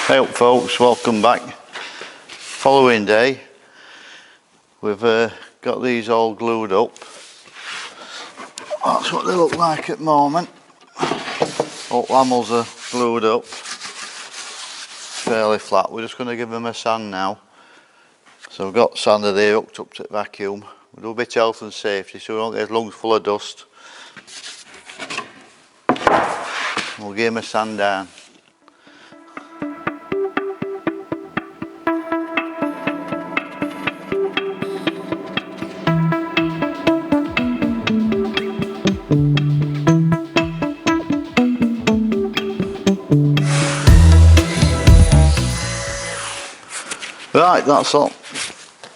Hey up folks, welcome back. Following day, we've got these all glued up. That's what they look like at the moment. All lamells are glued up, fairly flat. We're just going to give them a sand now. So we've got sander there hooked up to the vacuum. We'll do a bit of health and safety so we don't get his lungs full of dust. We'll give him a sand down. Right, that's all.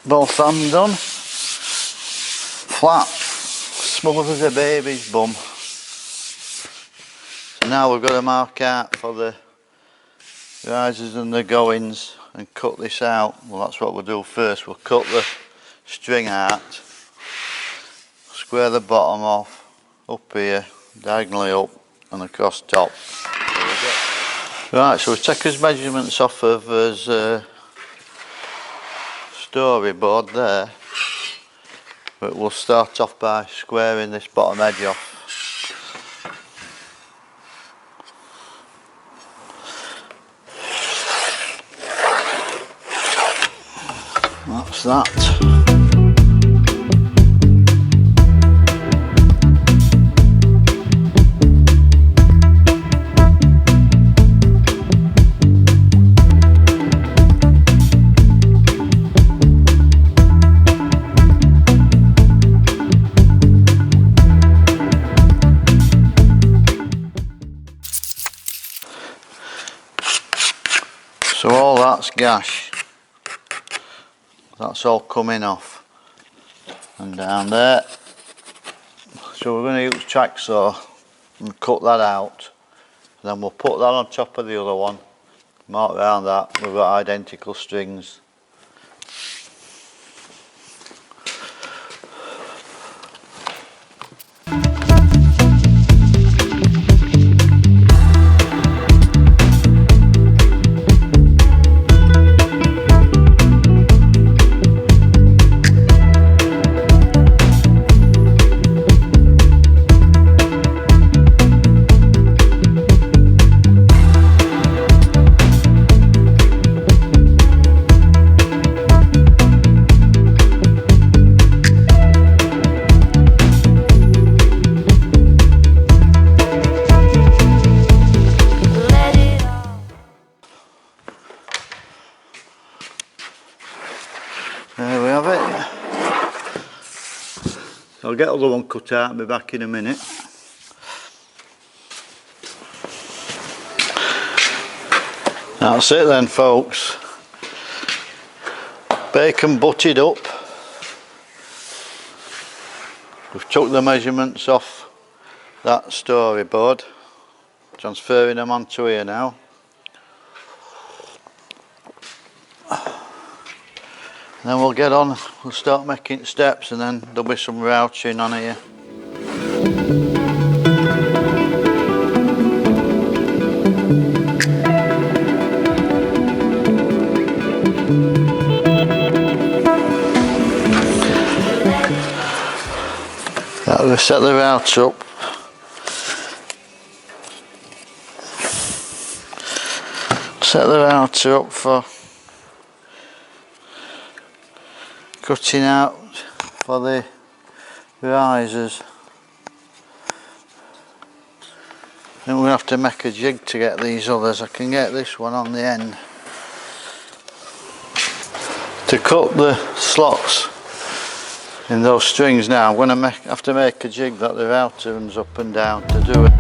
Both them done. Flat, smooth as a baby's bum. So now we've got to mark out for the risers and the goings and cut this out. Well, that's what we'll do first. We'll cut the string out, square the bottom off, up here, diagonally up and across top. Right, so we take his measurements off of his storyboard there, but we'll start off by squaring this bottom edge off. That's that. So all that's gash, that's all coming off and down there. So we're going to use track saw and cut that out. Then we'll put that on top of the other one, mark around that, we've got identical strings. There we have it. I'll get the other one cut out and be back in a minute. That's it then folks. Bacon butted up. We've took the measurements off that storyboard. Transferring them onto here now. Then we'll get on, we'll start making steps and then there'll be some routing on here. We'll set the route up. Set the router up for cutting out for the risers. Then we'll have to make a jig to get these others. I can get this one on the end. To cut the slots in those strings now, I'm going to have to make a jig that the router runs up and down to do it.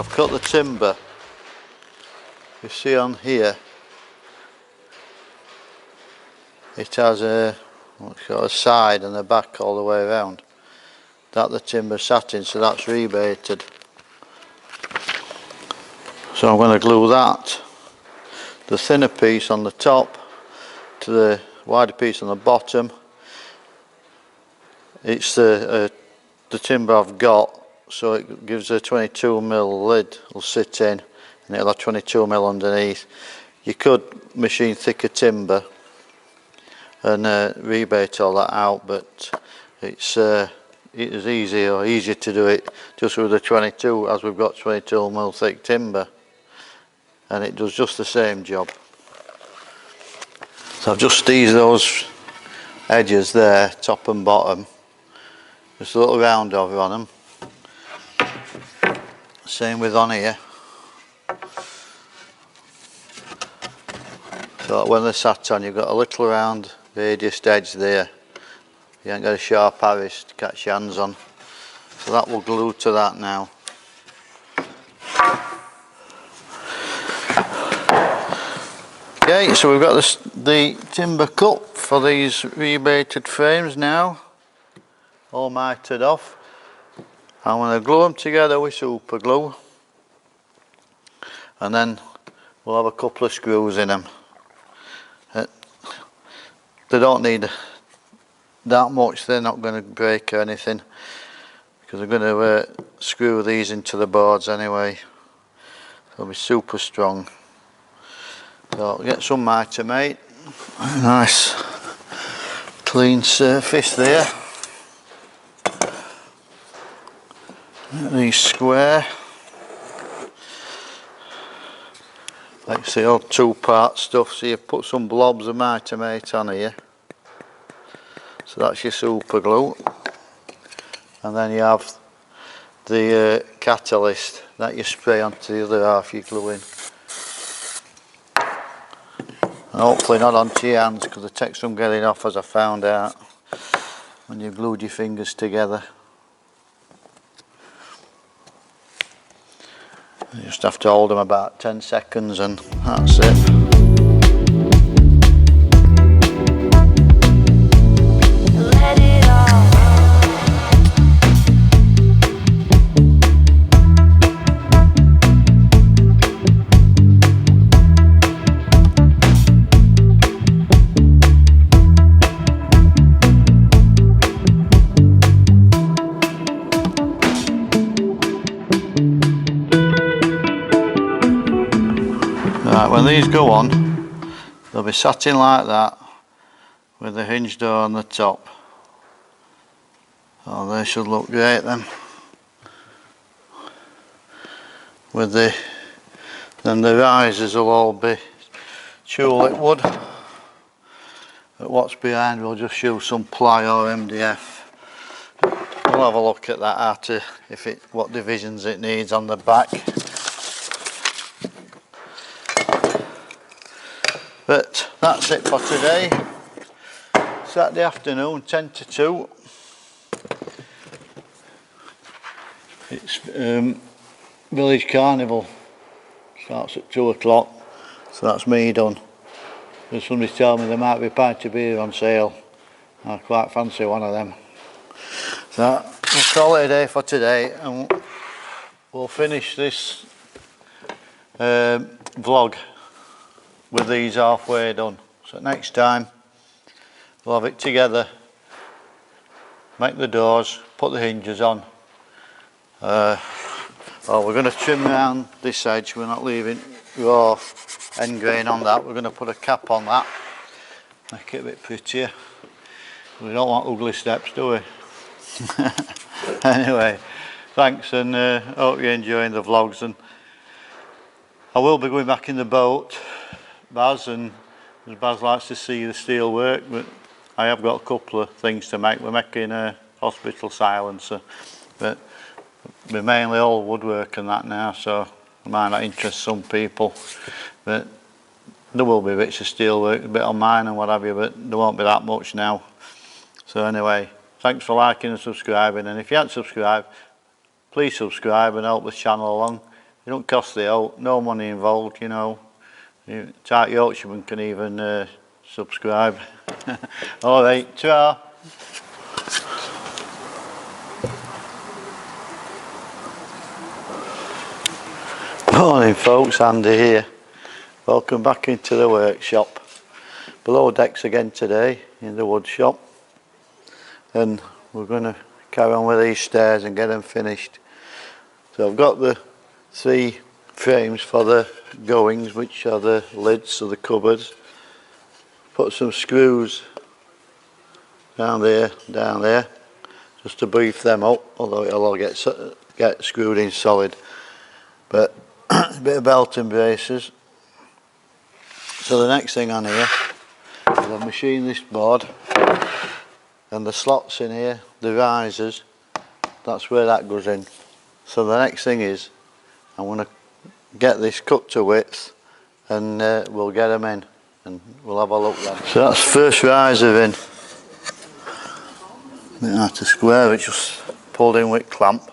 I've cut the timber. You see on here, it has a side and a back all the way around. That the timber sat in, so that's rebaited. So I'm going to glue that, the thinner piece on the top to the wider piece on the bottom. It's the timber I've got, so it gives a 22mm lid will sit in, and it'll have 22mm underneath. You could machine thicker timber and rebate all that out, but it is easier to do it just with the 22, as we've got 22mm thick timber, and it does just the same job. So I've just eased those edges there, top and bottom, just a little round over on them. Same with on here. So when they're sat on, you've got a little round radius edge there. You ain't got a sharp arris to catch your hands on. So that will glue to that now. Okay, so we've got the timber cut for these rebaited frames now, all mited off. I'm going to glue them together with super glue, and then we'll have a couple of screws in them. They don't need that much, they're not going to break or anything, because I'm going to screw these into the boards anyway. They'll be super strong. So I'll get some mitre, mate. Nice clean surface there. These square. Like the old two-part stuff, so you put some blobs of mitre, mate, on here. So that's your super glue. And then you have the catalyst that you spray onto the other half you're gluing. And hopefully not onto your hands, because it takes some getting off, as I found out when you've glued your fingers together. You just have to hold them about 10 seconds and that's it. Right, when these go on, they'll be sat in like that with the hinge door on the top. Oh, they should look great then. Then the risers will all be tulip wood. But what's behind, we'll just use some ply or MDF. We'll have a look at that after, what divisions it needs on the back. But that's it for today. Saturday afternoon, 10 to 2. It's Village Carnival. Starts at 2 o'clock. So that's me done. There's somebody told me there might be a pint of beer on sale. I quite fancy one of them. So we'll call it a day for today, and we'll finish this vlog with these halfway done. So next time we'll have it together, make the doors, put the hinges on. We're going to trim around this edge. We're not leaving raw end grain on that. We're going to put a cap on that, make it a bit prettier. We don't want ugly steps, do we? Anyway, thanks, and hope you're enjoying the vlogs. And I will be going back in the boat, Baz, and Baz likes to see the steel work, but I have got a couple of things to make. We're making a hospital silencer, but we're mainly all woodwork and that now, so it might not interest some people, but there will be bits of steel work, a bit on mine and what have you, but there won't be that much now. So anyway, thanks for liking and subscribing, and if you haven't subscribed, please subscribe and help the channel along. It don't cost the out, no money involved, you know. Tight Yorkshireman can even subscribe. Alright, ta. Morning folks, Andy here. Welcome back into the workshop. Below decks again today in the wood shop. And we're going to carry on with these stairs and get them finished. So I've got the 3 frames for the goings, which are the lids of the cupboards. Put some screws down there, just to beef them up, although it'll all get screwed in solid. But a bit of belt and braces. So the next thing on here is I've machined this board, and the slots in here, the risers, that's where that goes in. So the next thing is I'm going to get this cut to width, and we'll get them in and we'll have a look then. So that's first riser in. I have to square it, just pulled in with clamp.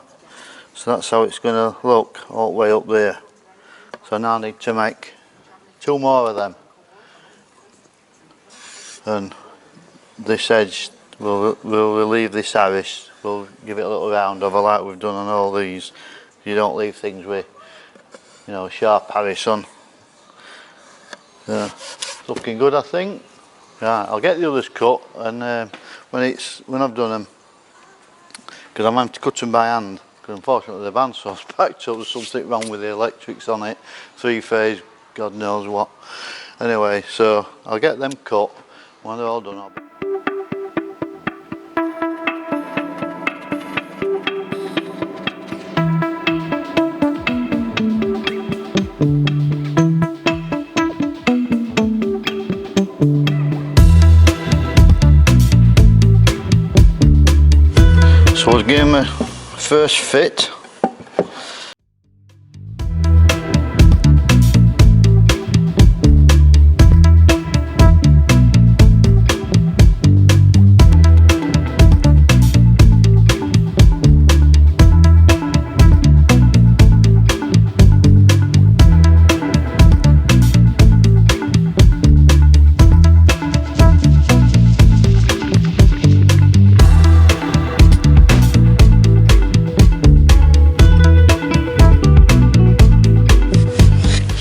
So that's how it's going to look all the way up there. So now I need to make 2 more of them. And this edge, we'll relieve this Harris, we'll give it a little round over like we've done on all these. You don't leave things with, you know, sharp Harris on. It's looking good, I think. Right, I'll get the others cut, and when I've done them, because I'm having to cut them by hand, because unfortunately the bandsaw packed up, there's something wrong with the electrics on it, 3-phase, God knows what. Anyway, so I'll get them cut. When they're all done, so we'll give them a first fit.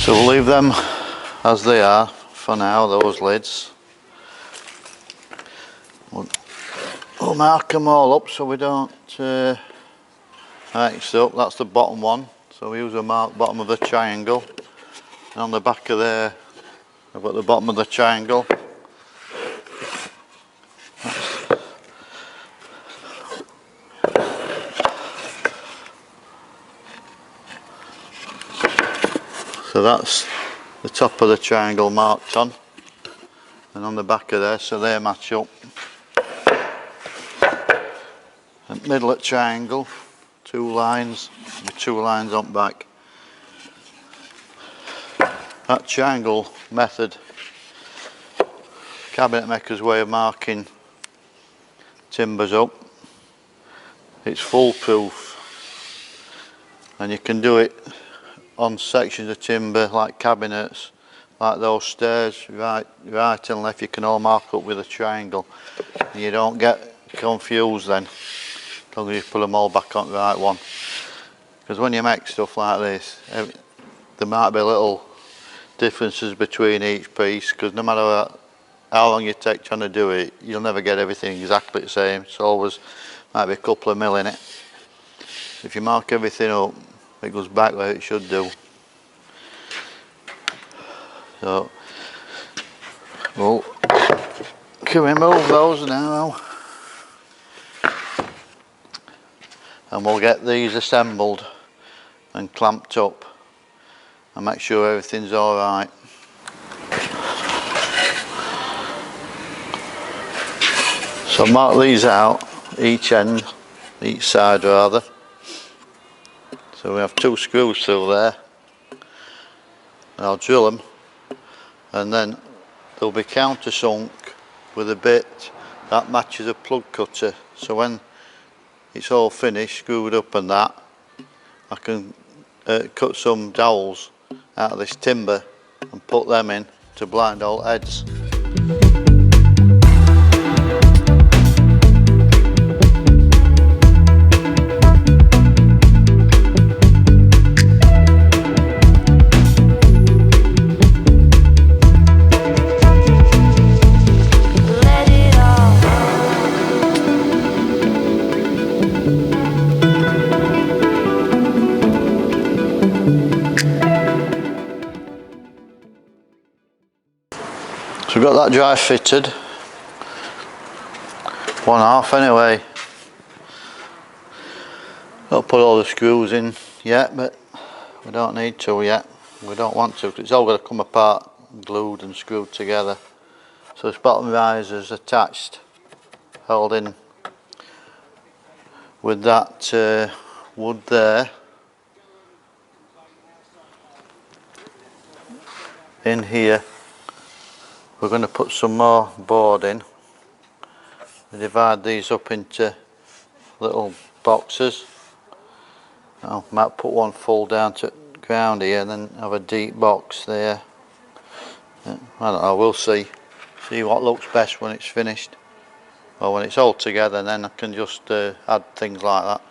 So we'll leave them as they are for now, those lids. We'll mark them all up so we don't mix up. That's the bottom one, so we use a mark bottom of the triangle. And on the back of there, I've got the bottom of the triangle. So that's the top of the triangle marked on, and on the back of there, so they match up. And middle of triangle, 2 lines, with 2 lines on back. That triangle method, cabinet maker's way of marking timbers up, it's foolproof, and you can do it on sections of timber like cabinets, like those stairs, right and left, you can all mark up with a triangle. And you don't get confused then, as long as you put them all back on the right one. Because when you make stuff like this, there might be little differences between each piece, because no matter how long you take trying to do it, you'll never get everything exactly the same. It's always might be a couple of mil in it. If you mark everything up, it goes back where it should do. So we'll can remove those now, and we'll get these assembled and clamped up and make sure everything's all right. So mark these out, each end, each side rather. So we have 2 screws through there, and I'll drill them, and then they'll be countersunk with a bit that matches a plug cutter. So when it's all finished, screwed up and that, I can cut some dowels out of this timber and put them in to blind all heads. So we've got that dry fitted, one half anyway. Not put all the screws in yet, but we don't need to yet. We don't want to, because it's all got to come apart, glued and screwed together. So this bottom riser's attached, held in with that wood there. In here we're going to put some more board in. We divide these up into little boxes. I might put one full down to ground here and then have a deep box there. I don't know, we'll see what looks best when it's finished, or when it's all together, and then I can just add things like that.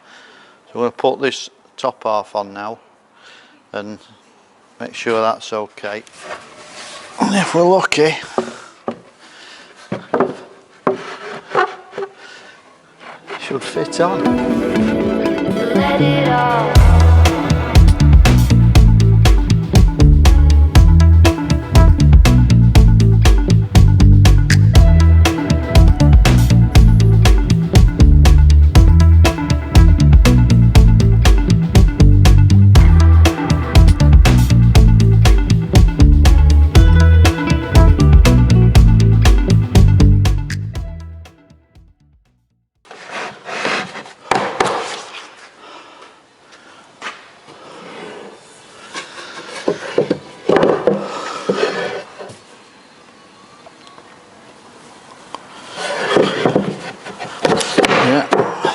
So we're going to put this top half on now and make sure that's okay, and if we're lucky it should fit on. Let it all.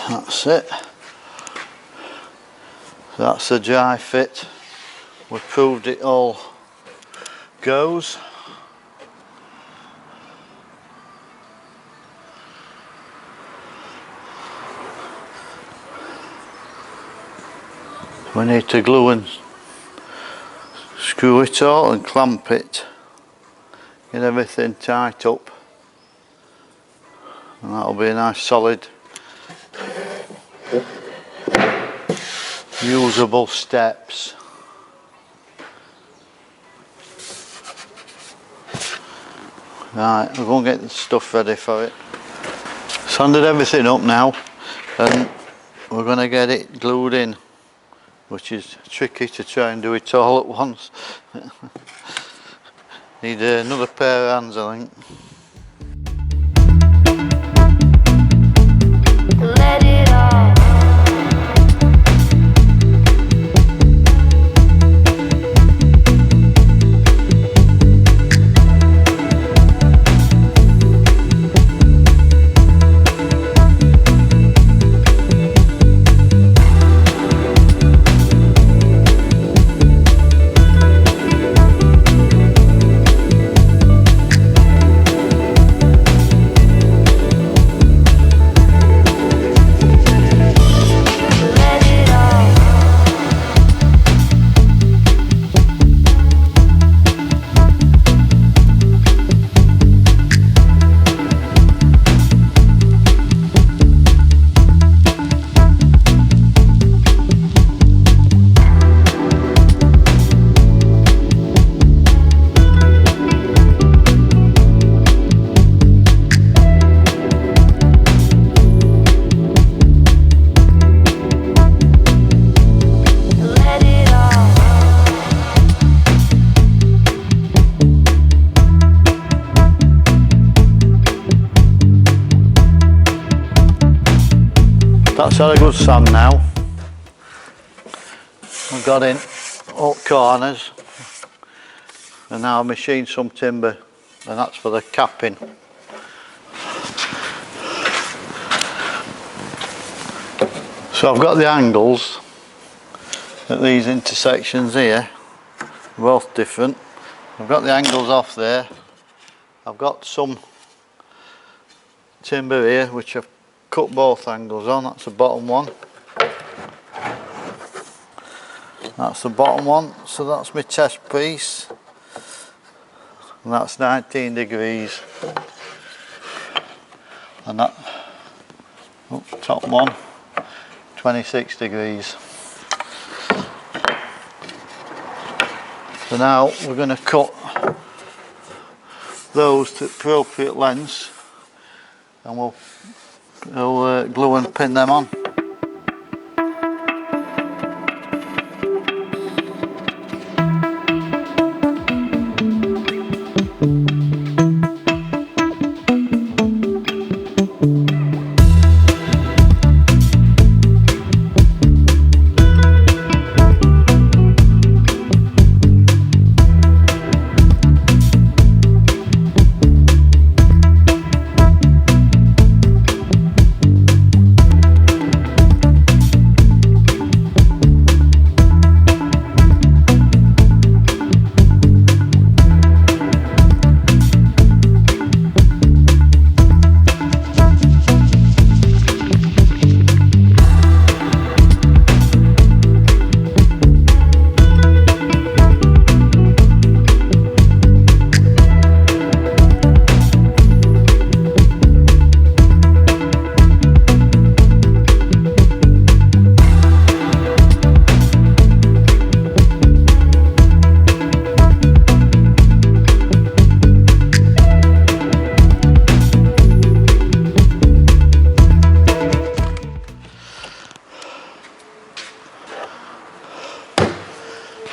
That's it. So that's the dry fit. We've proved it all goes. We need to glue and screw it all and clamp it, get everything tight up, and that'll be a nice solid usable steps. Right, we're going to get the stuff ready for it. Sanded everything up now, and we're going to get it glued in, which is tricky to try and do it all at once. Need another pair of hands, I think. Let it all. That's had a good sand now. We've got in all corners, and now I've machined some timber, and that's for the capping. So I've got the angles at these intersections here, both different. I've got the angles off there. I've got some timber here which I've cut both angles on. That's the bottom one. That's the bottom one, so that's my test piece, and that's 19 degrees. And that top one, 26 degrees. So now we're going to cut those to appropriate lengths, and we'll glue and pin them on.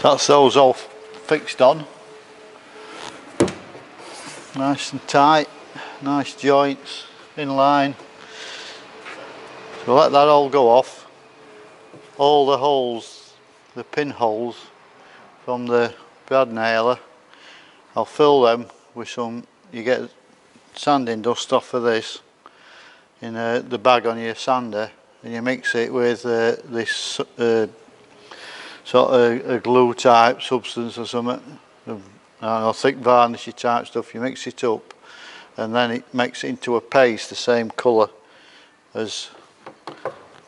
That's those all fixed on, nice and tight, nice joints in line. So let that all go off. All the holes, the pinholes from the brad nailer, I'll fill them with some, you get sanding dust off of this in the bag on your sander, and you mix it with this sort of a glue type substance or something, thick varnishy type stuff. You mix it up and then it makes it into a paste the same colour as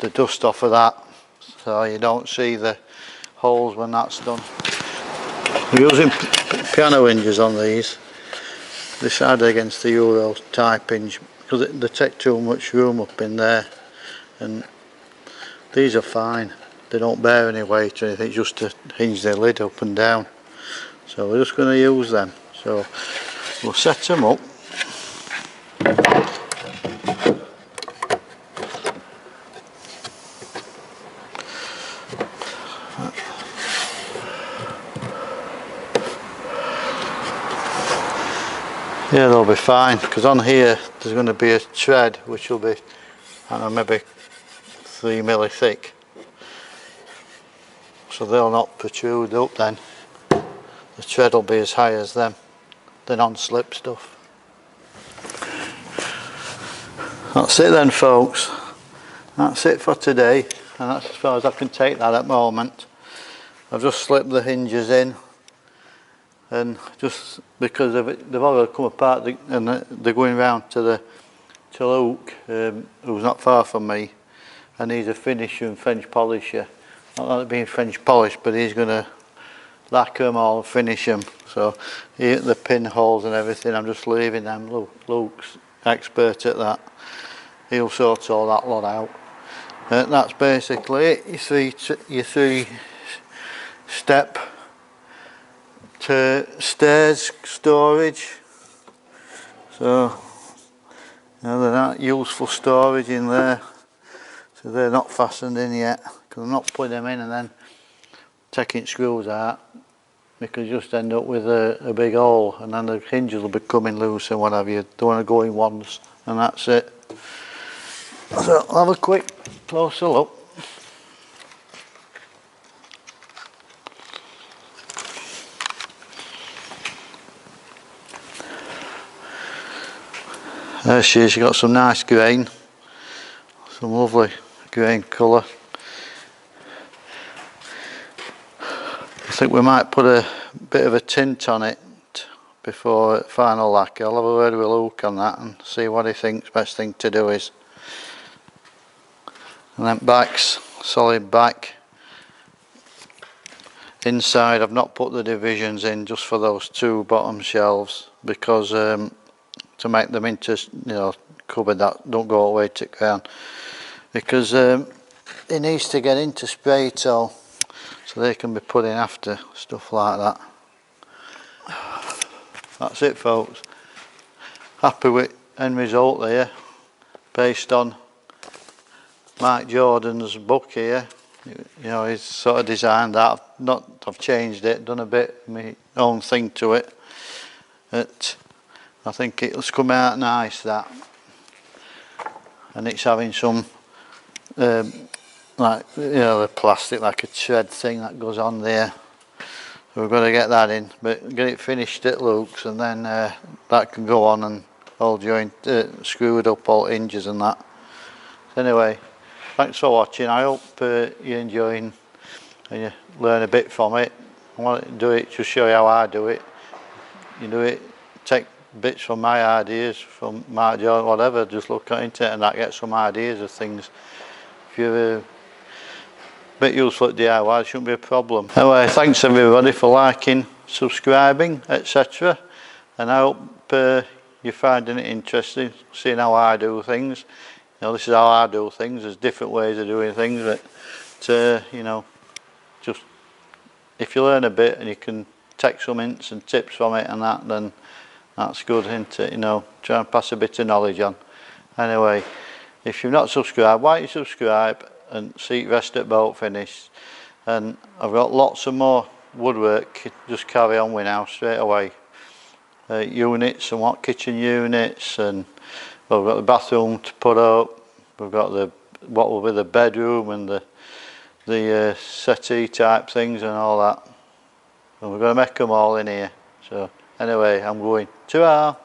the dust off of that, so you don't see the holes when that's done. We're using piano hinges on these. This side against the Euro type hinge because they take too much room up in there, and these are fine. They don't bear any weight or anything, just to hinge their lid up and down. So we're just going to use them. So we'll set them up. Yeah, they'll be fine, because on here there's going to be a tread which will be, I don't know, maybe 3 mm thick. So they'll not protrude up then. The tread will be as high as them, the non-slip stuff. That's it then, folks. That's it for today, and that's as far as I can take that at the moment. I've just slipped the hinges in, and just because of it, they've already come apart, and they're going round to Luke, who's not far from me, and he's a finisher and French polisher. Not that being French polished, but he's going to lacquer them all and finish them. So the pinholes and everything, I'm just leaving them. Luke's expert at that. He'll sort all that lot out. That's basically it. Your three step to stairs storage. So they're not useful storage in there. So they're not fastened in yet, because I'm not putting them in and then taking screws out. We could just end up with a big hole, and then the hinges will be coming loose and what have you. Don't want to go in once, and that's it. So I'll have a quick closer look. There she is. She's got some nice grain, some lovely grain colour. think we might put a bit of a tint on it before final lacquer. I'll have a word with Luke on that and see what he thinks best thing to do is. And then backs, solid back. Inside I've not put the divisions in just for those two bottom shelves because to make them into, you know, cupboard that don't go away to ground, because it needs to get into spray tall so they can be put in after, stuff like that. That's it folks, happy with end result there based on Mike Jordan's book here. You know, he's sort of designed that. I've changed it, done a bit my own thing to it. I think it'll come out nice, that. And it's having some like, you know, the plastic, like a tread thing that goes on there. So we've got to get that in, but get it finished at Luke's, and then that can go on and all joint, screwed up, all hinges and that. So anyway, thanks for watching. I hope you're enjoying and you learn a bit from it. I want to do it to show you how I do it. You do it, take bits from my ideas, from Mark Jordan, whatever, just look into it and that, get some ideas of things. If you're a bit useful at DIY, it shouldn't be a problem. Anyway, thanks everybody for liking, subscribing, etc. And I hope you're finding it interesting, seeing how I do things. You know, this is how I do things. There's different ways of doing things, but you know, just if you learn a bit and you can take some hints and tips from it and that, then that's good, isn't it? You know, try and pass a bit of knowledge on. Anyway, if you've not subscribed, why don't you subscribe and see the rest at boat finish. And I've got lots of more woodwork, just carry on with now straight away. Units and what, kitchen units, and well, we've got the bathroom to put up, we've got the what will be the bedroom and the settee type things and all that, and we're going to make them all in here. So anyway, I'm going. Ta-ra!